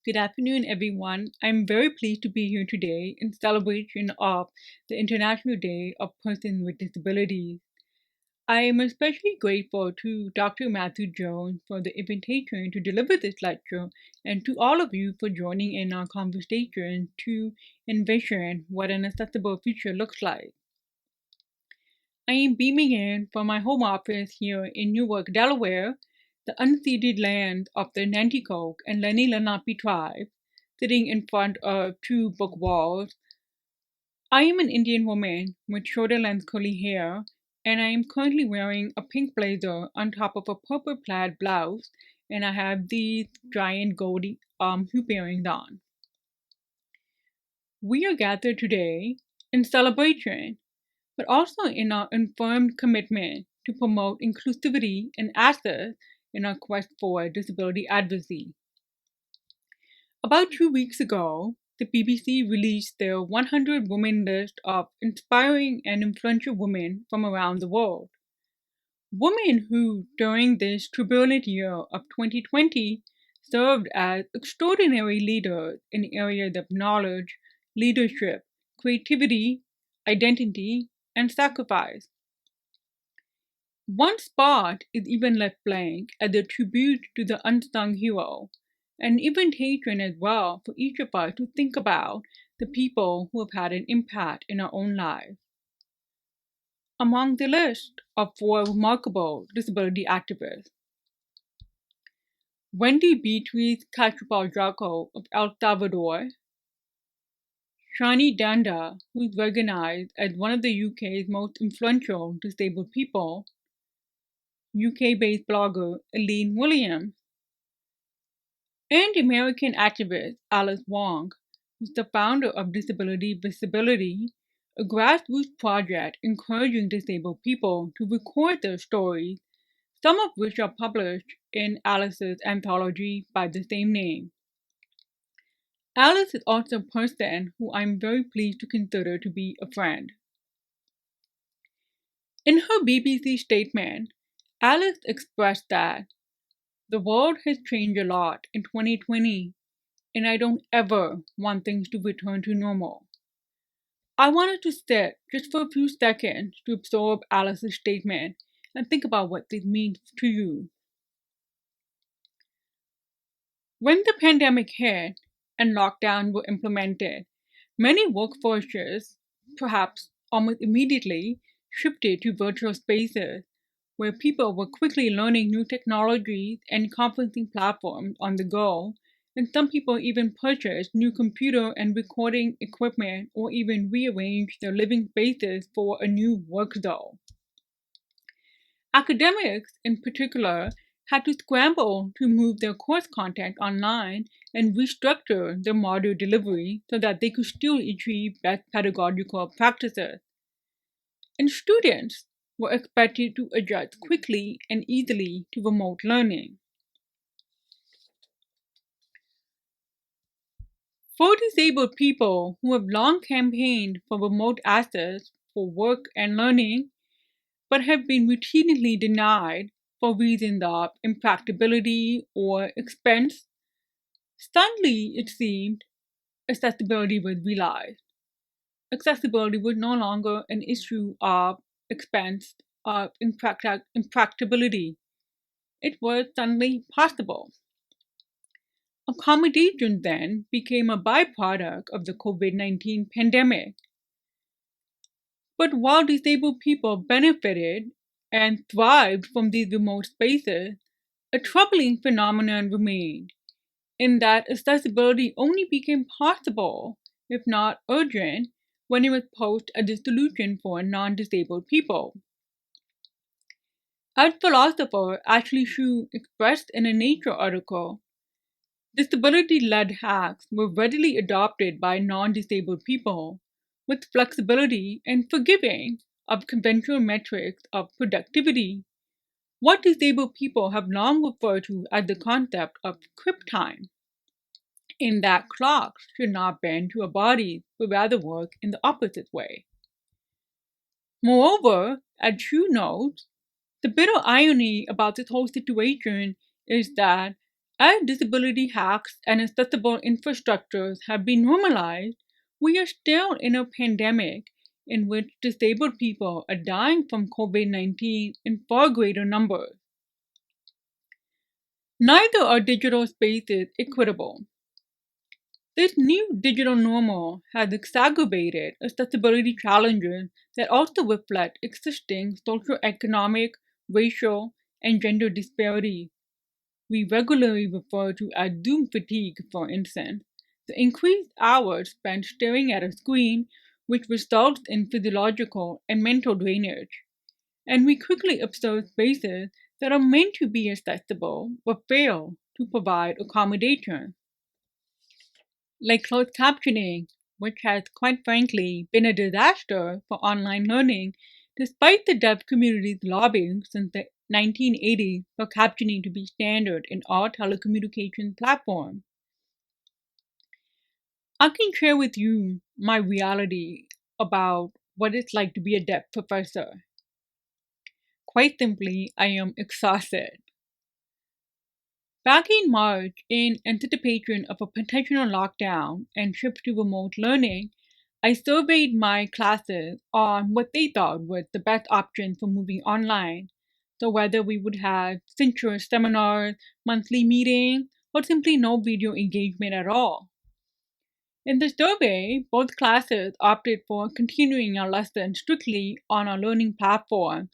Good afternoon, everyone. I'm very pleased to be here today in celebration of the International Day of Persons with Disabilities. I am especially grateful to Dr. Matthew Jones for the invitation to deliver this lecture and to all of you for joining in our conversation to envision what an accessible future looks like. I am beaming in from my home office here in Newark, Delaware, the unceded land of the Nanticoke and Lenni Lenape tribes, sitting in front of two book walls. I am an Indian woman with shoulder length curly hair, and I am currently wearing a pink blazer on top of a purple plaid blouse, and I have these giant gold hoop earrings on. We are gathered today in celebration, but also in our informed commitment to promote inclusivity and access in our quest for disability advocacy. About 2 weeks ago, the BBC released their 100 Women list of inspiring and influential women from around the world. Women who, during this turbulent year of 2020, served as extraordinary leaders in areas of knowledge, leadership, creativity, identity, and sacrifice. One spot is even left blank as a tribute to the unsung hero, an invitation as well for each of us to think about the people who have had an impact in our own lives. Among the list are four remarkable disability activists: Wendy Beatriz Cachupa of El Salvador, Shani Danda, who is recognized as one of the UK's most influential disabled people, UK-based blogger Elaine Williams, and American activist Alice Wong, who's the founder of Disability Visibility, a grassroots project encouraging disabled people to record their stories, some of which are published in Alice's anthology by the same name. Alice is also a person who I'm very pleased to consider to be a friend. In her BBC statement, Alice expressed that the world has changed a lot in 2020, and I don't ever want things to return to normal. I wanted to sit just for a few seconds to absorb Alice's statement and think about what this means to you. When the pandemic hit and lockdowns were implemented, many workforces, perhaps almost immediately, shifted to virtual spaces where people were quickly learning new technologies and conferencing platforms on the go, and some people even purchased new computer and recording equipment or even rearranged their living spaces for a new work zone. Academics, in particular, had to scramble to move their course content online and restructure their module delivery so that they could still achieve best pedagogical practices. And students were expected to adjust quickly and easily to remote learning. For disabled people who have long campaigned for remote access for work and learning, but have been routinely denied for reasons of impracticability or expense, suddenly it seemed accessibility was realized. Accessibility was no longer an issue of expense or impracticability. It was suddenly possible. Accommodation then became a byproduct of the COVID-19 pandemic. But while disabled people benefited and thrived from these remote spaces, a troubling phenomenon remained, in that accessibility only became possible, if not urgent, when it was posed as a solution for non-disabled people. As philosopher Ashley Shu expressed in a Nature article, disability-led hacks were readily adopted by non-disabled people, with flexibility and forgiving of conventional metrics of productivity, what disabled people have long referred to as the concept of crib time, in that clocks should not bend to our bodies, but rather work in the opposite way. Moreover, as Shu notes, the bitter irony about this whole situation is that As disability hacks and accessible infrastructures have been normalized, we are still in a pandemic in which disabled people are dying from COVID 19 in far greater numbers. Neither are digital spaces equitable. This new digital normal has exacerbated accessibility challenges that also reflect existing socioeconomic, racial, and gender disparities. We regularly refer to as Zoom fatigue, for instance, the increased hours spent staring at a screen, which results in physiological and mental drainage. And we quickly observe spaces that are meant to be accessible but fail to provide accommodation, like closed captioning, which has quite frankly been a disaster for online learning, despite the deaf community's lobbying since the 1980s for captioning to be standard in all telecommunications platforms. I can share with you my reality about what it's like to be a deaf professor. Quite simply, I am exhausted. Back in March, in anticipation of a potential lockdown and shift to remote learning, I surveyed my classes on what they thought was the best option for moving online. So, whether we would have synchronous seminars, monthly meetings, or simply no video engagement at all. In the survey, both classes opted for continuing our lessons strictly on our learning platform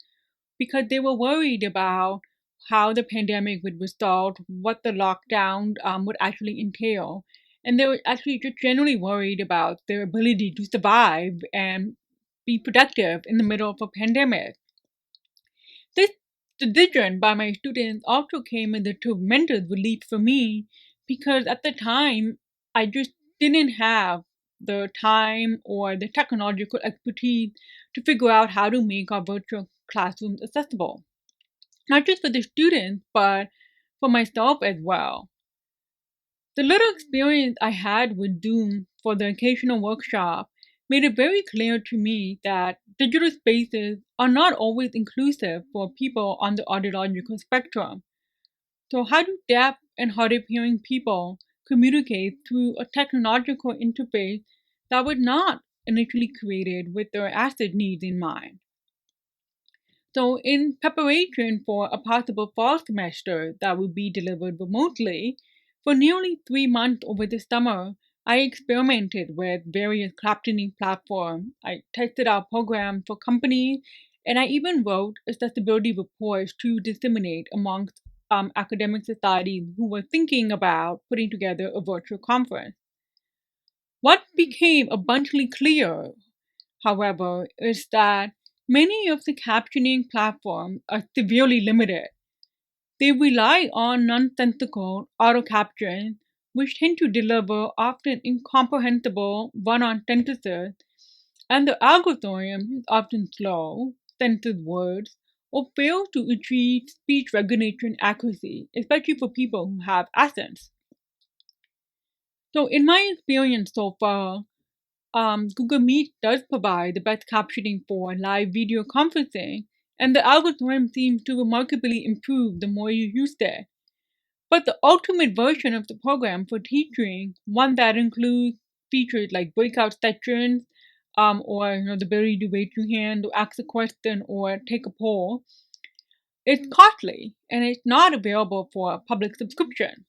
because they were worried about how the pandemic would result, what the lockdown would actually entail. And they were actually just generally worried about their ability to survive and be productive in the middle of a pandemic. This decision by my students also came as a tremendous relief for me because at the time I just didn't have the time or the technological expertise to figure out how to make our virtual classrooms accessible, not just for the students, but for myself as well. The little experience I had with Zoom for the occasional workshop made it very clear to me that digital spaces are not always inclusive for people on the audiological spectrum. So, how do deaf and hard of hearing people communicate through a technological interface that was not initially created with their asset needs in mind? So, in preparation for a possible fall semester that would be delivered remotely, for nearly 3 months over the summer, I experimented with various captioning platforms. I tested out programs for companies, and I even wrote accessibility reports to disseminate amongst academic societies who were thinking about putting together a virtual conference. What became abundantly clear, however, is that many of the captioning platforms are severely limited. They rely on nonsensical auto captions, which tend to deliver often incomprehensible run on sentences, and the algorithm is often slow, censors words, or fails to achieve speech recognition accuracy, especially for people who have accents. So, in my experience so far, Google Meet does provide the best captioning for live video conferencing, and the algorithm seems to remarkably improve the more you use it. But the ultimate version of the program for teaching, one that includes features like breakout sessions, or the ability to raise your hand, or ask a question, or take a poll, is costly and it's not available for public subscription.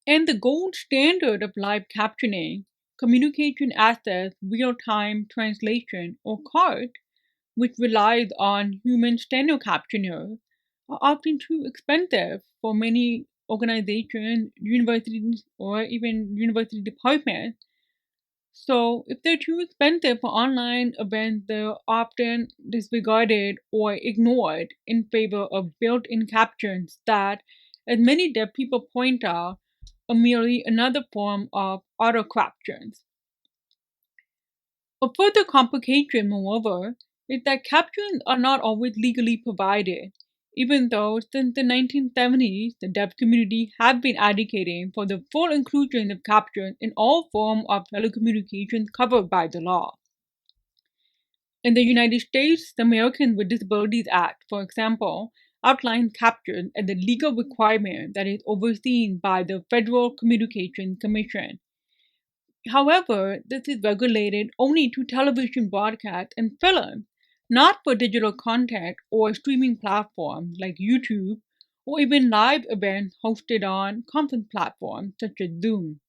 And the gold standard of live captioning, communication access, real time translation, or CART, which relies on human steno captioners, are often too expensive for many organizations, universities, or even university departments. So, if they're too expensive for online events, they're often disregarded or ignored in favor of built in captions that, as many deaf people point out, are merely another form of auto captions. A further complication, moreover, is that captions are not always legally provided, even though since the 1970s the deaf community have been advocating for the full inclusion of captions in all forms of telecommunications covered by the law. In the United States, the Americans with Disabilities Act, for example, outlines capture as a legal requirement that is overseen by the Federal Communications Commission. However, this is regulated only to television broadcasts and film, not for digital content or streaming platforms like YouTube or even live events hosted on conference platforms such as Zoom.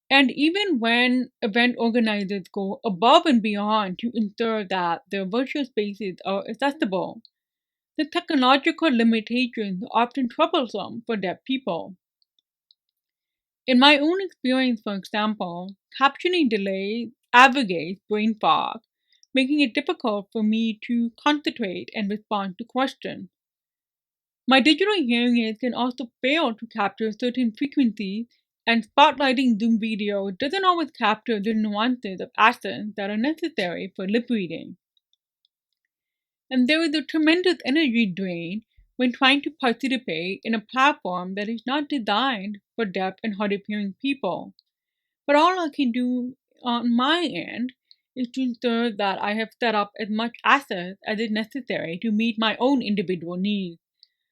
And even when event organizers go above and beyond to ensure that their virtual spaces are accessible, the technological limitations are often troublesome for deaf people. In my own experience, for example, captioning delays aggregates brain fog, making it difficult for me to concentrate and respond to questions. My digital hearing aids can also fail to capture certain frequencies, and spotlighting Zoom video doesn't always capture the nuances of accents that are necessary for lip reading. And there is a tremendous energy drain when trying to participate in a platform that is not designed for deaf and hard of hearing people. But all I can do on my end is to ensure that I have set up as much access as is necessary to meet my own individual needs.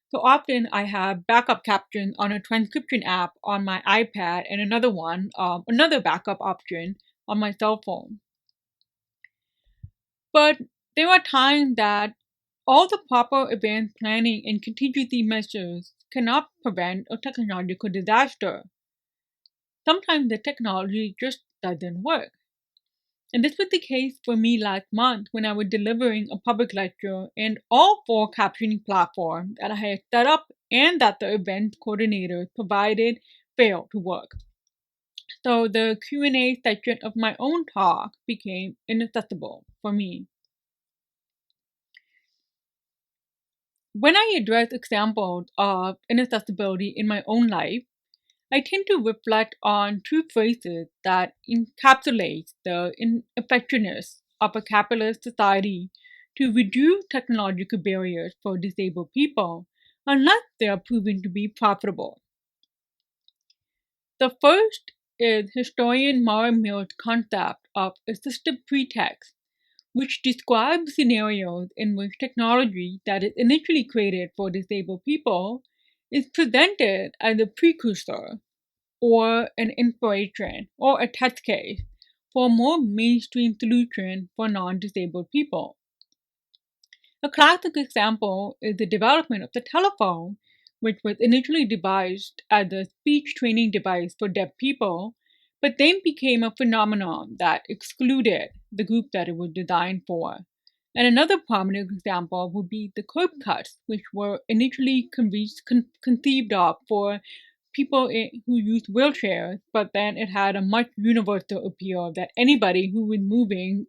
So often I have backup captions on a transcription app on my iPad and another backup option on my cell phone. But there are times that all the proper advanced planning and contingency measures cannot prevent a technological disaster. Sometimes the technology just doesn't work. And this was the case for me last month when I was delivering a public lecture and all four captioning platforms that I had set up and that the event coordinators provided failed to work. So the Q&A section of my own talk became inaccessible for me. When I address examples of inaccessibility in my own life, I tend to reflect on two phrases that encapsulate the ineffectiveness of a capitalist society to reduce technological barriers for disabled people unless they are proven to be profitable. The first is historian Mara Mill's concept of assistive pretext, which describes scenarios in which technology that is initially created for disabled people is presented as a precursor or an inspiration or a test case for a more mainstream solution for non disabled people. A classic example is the development of the telephone, which was initially devised as a speech training device for deaf people, but then became a phenomenon that excluded the group that it was designed for. And another prominent example would be the curb cuts, which were initially conceived of for people who used wheelchairs, but then it had a much universal appeal that anybody who was moving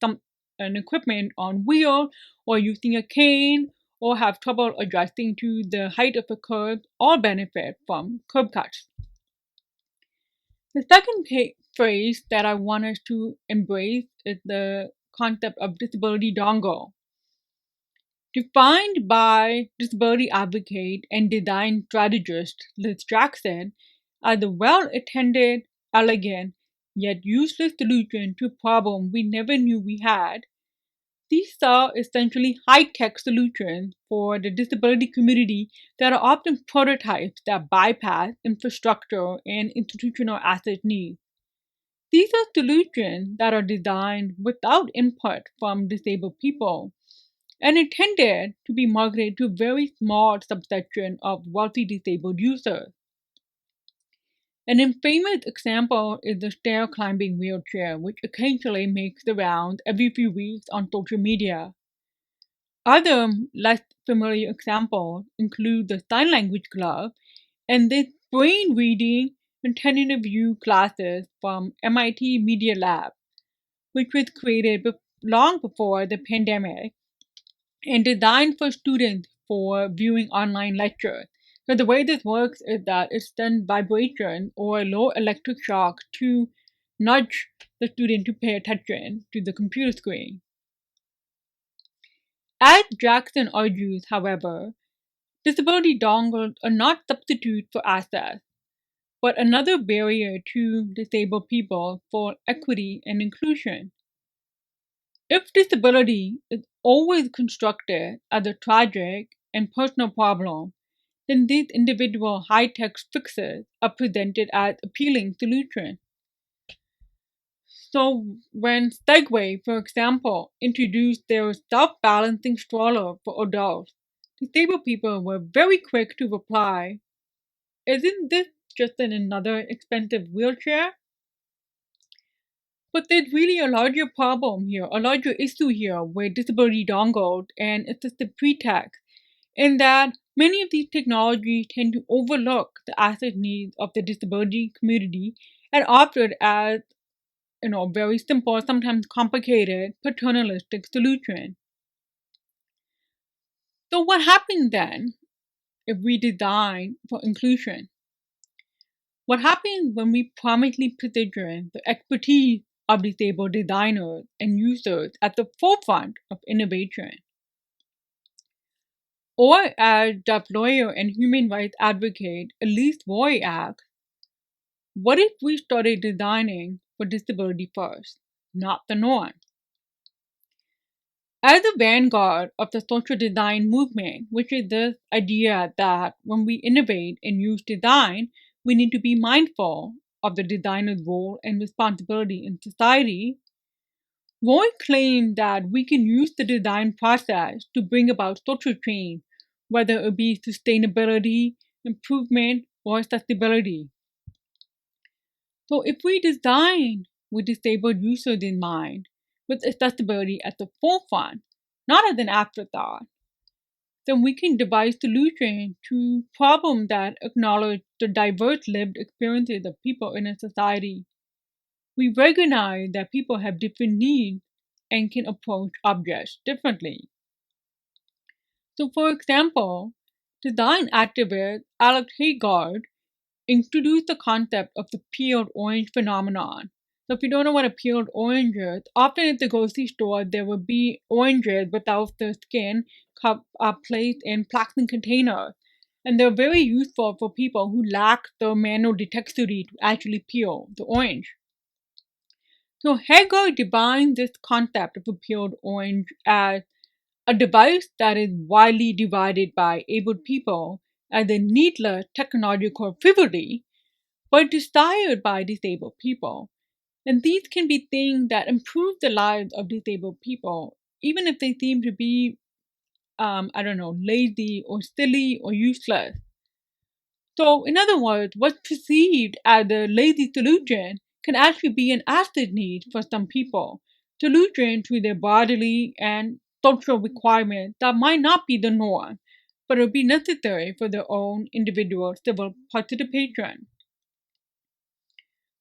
some an equipment on wheel or using a cane or have trouble adjusting to the height of a curb all benefit from curb cuts. The second phrase that I want us to embrace is the concept of disability dongle. Defined by disability advocate and design strategist Liz Jackson as a well-attended, elegant, yet useless solution to a problem we never knew we had, these are essentially high-tech solutions for the disability community that are often prototypes that bypass infrastructure and institutional asset needs. These are solutions that are designed without input from disabled people and intended to be marketed to a very small subsection of wealthy disabled users. An infamous example is the stair climbing wheelchair, which occasionally makes the rounds every few weeks on social media. Other less familiar examples include the sign language glove and the brain reading and tentative view classes from MIT Media Lab, which was created long before the pandemic and designed for students for viewing online lectures. So the way this works is that it sends vibration or low electric shock to nudge the student to pay attention to the computer screen. As Jackson argues, however, disability dongles are not substitutes for access, but another barrier to disabled people for equity and inclusion. If disability is always constructed as a tragic and personal problem, then these individual high-tech fixes are presented as appealing solutions. So when Segway, for example, introduced their self-balancing stroller for adults, disabled people were very quick to reply, "Isn't this just another expensive wheelchair?" But there's really a larger problem here, a larger issue here with disability dongles and assistive pretext, in that many of these technologies tend to overlook the asset needs of the disability community and offer it as very simple, sometimes complicated, paternalistic solution. So what happens then if we design for inclusion? What happens when we prominently position the expertise of disabled designers and users at the forefront of innovation? Or as Dutch lawyer and human rights advocate Elise Roy asks, what if we started designing for disability first, not the norm? As the vanguard of the social design movement, which is this idea that when we innovate and use design, we need to be mindful of the designer's role and responsibility in society, Roy claimed that we can use the design process to bring about social change, whether it be sustainability, improvement, or accessibility. So if we design with disabled users in mind, with accessibility at the forefront, not as an afterthought, then we can devise solutions to problems that acknowledge the diverse lived experiences of people in a society. We recognize that people have different needs and can approach objects differently. So, for example, design activist Alex Haygard introduced the concept of the peeled orange phenomenon. So, if you don't know what a peeled orange is, often at the grocery store there will be oranges without the skin placed in plastic containers. And they're very useful for people who lack the manual dexterity to actually peel the orange. So Hegel defines this concept of a peeled orange as a device that is widely divided by able people as a needless technological frivolity, but desired by disabled people. And these can be things that improve the lives of disabled people, even if they seem to be, lazy or silly or useless. So, in other words, what's perceived as a lazy solution can actually be an asset need for some people, solution to their bodily and social requirements that might not be the norm, but will be necessary for their own individual civil participation.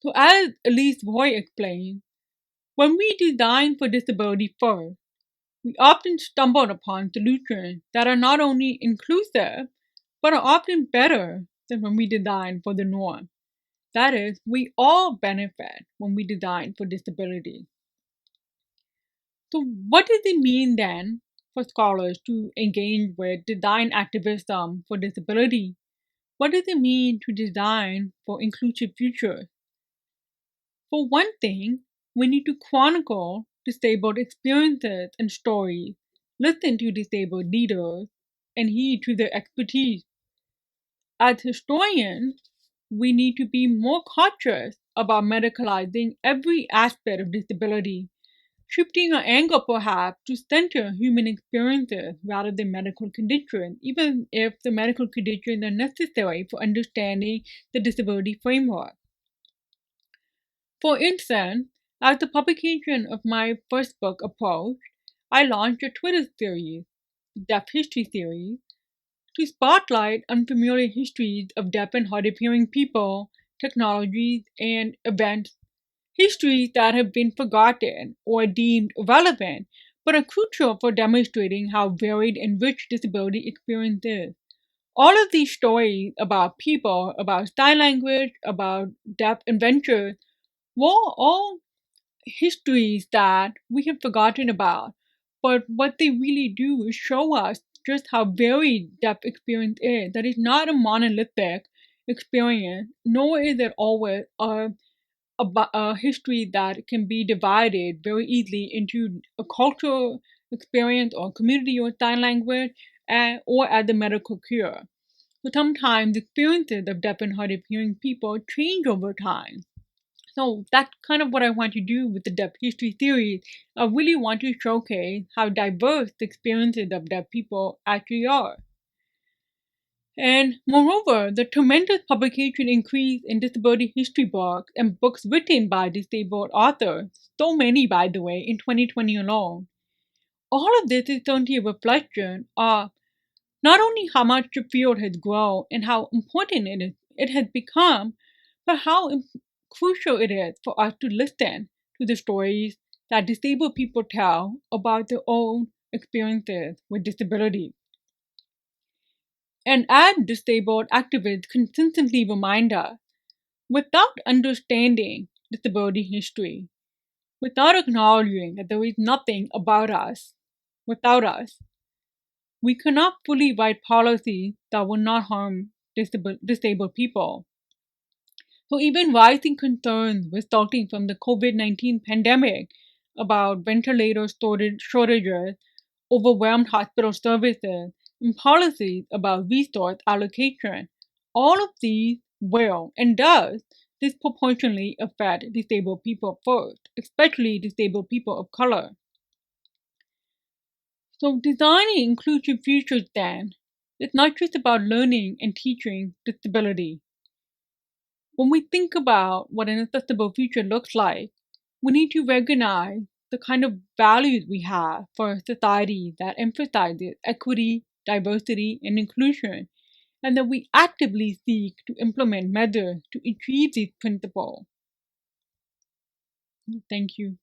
So, as Elise Roy explained, when we design for disability first, we often stumble upon solutions that are not only inclusive, but are often better than when we design for the norm. That is, we all benefit when we design for disability. So, what does it mean then for scholars to engage with design activism for disability? What does it mean to design for inclusive futures? For one thing, we need to chronicle disabled experiences and stories, listen to disabled leaders, and heed to their expertise. As historians, we need to be more cautious about medicalizing every aspect of disability, shifting our anger perhaps to center human experiences rather than medical conditions, even if the medical conditions are necessary for understanding the disability framework. For instance, as the publication of my first book approached, I launched a Twitter series, the Deaf History Series, to spotlight unfamiliar histories of deaf and hard of hearing people, technologies, and events, histories that have been forgotten or deemed irrelevant, but are crucial for demonstrating how varied and rich disability experience is. All of these stories about people, about sign language, about deaf adventures, were all histories that we have forgotten about. But what they really do is show us just how varied deaf experience is. That is not a monolithic experience, nor is it always a history that can be divided very easily into a cultural experience or community or sign language, or as a medical cure. So sometimes experiences of deaf and hard of hearing people change over time. So that's kind of what I want to do with the deaf history series. I really want to showcase how diverse the experiences of deaf people actually are. And moreover, the tremendous publication increase in disability history books and books written by disabled authors, so many by the way, in 2020 alone. All of this is certainly a reflection of not only how much the field has grown and how important it has become, but how crucial it is for us to listen to the stories that disabled people tell about their own experiences with disability. And as disabled activists consistently remind us, without understanding disability history, without acknowledging that there is nothing about us without us, we cannot fully write policies that will not harm disabled people. So, even rising concerns resulting from the COVID-19 pandemic about ventilator shortages, overwhelmed hospital services, and policies about resource allocation, all of these will and does disproportionately affect disabled people first, especially disabled people of color. So, designing inclusive futures then is not just about learning and teaching disability. When we think about what an accessible future looks like, we need to recognize the kind of values we have for a society that emphasizes equity, diversity, and inclusion, and that we actively seek to implement measures to achieve these principles. Thank you.